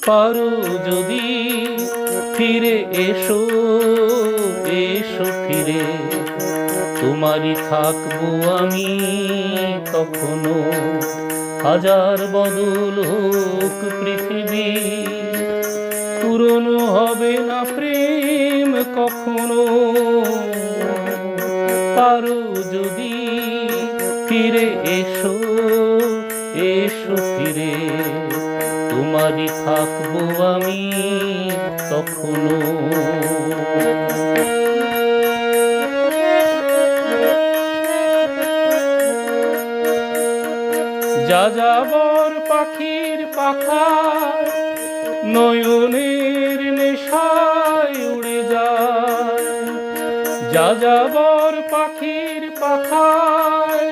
পারো যদি ফিরে এসো, এসো ফিরে, তোমারই থাকবো আমি তখনো। হাজার বদল হোক পৃথিবী, পুরনো হবে না প্রেম কখনো। পারো যদি ফিরে এসো, এসো ফিরে, তোমারই থাকবো আমি তখনো। যাযাবর পাখির পাখায় নয়নের নেশায় উড়ে যায়। যাযাবর পাখির পাখায়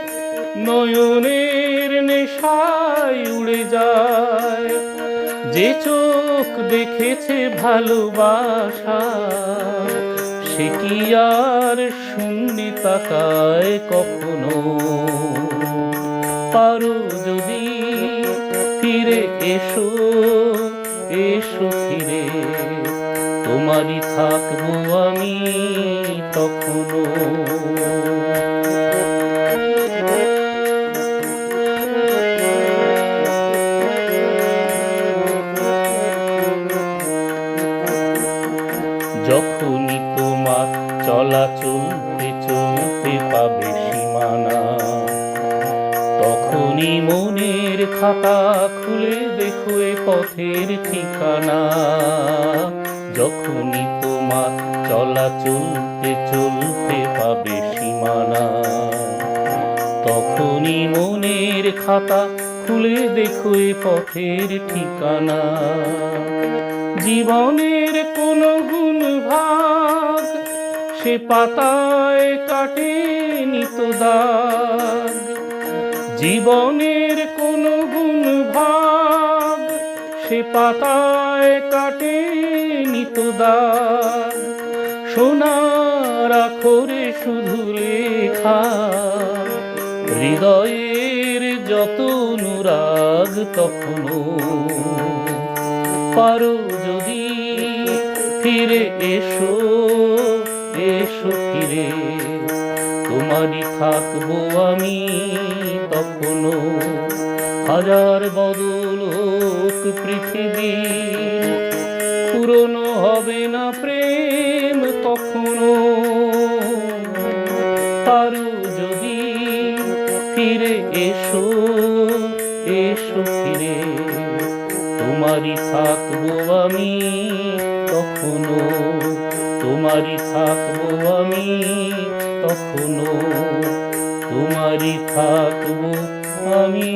নয়নের নেশায় উড়ে যায়। যে চোখ দেখেছে ভালোবাসা, সে কি আর শূন্যে তাকায় কখনো। পারো যদি ফিরে এসো, এসো ফিরে, তোমারই থাকবো আমি তখনো। যখনই তোমার চলা চলতে চলতে পাবে সীমানা, তখনই মনের খাতা খুলে দেখো এ পথের ঠিকানা। যখনই তোমার চলা চলতে চলতে পাবে সীমানা, তখনই মনের খাতা খুলে দেখো এ পথের ঠিকানা। জীবনের কোনো গুণ ভাগ সে পাতায় কাটেনি তো দাগ। জীবনের কোনো গুণ ভাগ সে পাতায় কাটেনি তো দাগ। সোনার আখরে শুধু লেখা হৃদয়ের যত অনুরাগ তখনো। পারো যদি ফিরে এসো, এসো ফিরে, তোমারই থাকবো আমি তখনো। হাজার বদল হোক পৃথিবী, পুরনো হবে না প্রেম কখনো। পারো যদি ফিরে এসো, এসো ফিরে, তোমারই থাকবো আমি তখনো। তোমারই থাকবো আমি তখনো, তোমারই থাকবো আমি।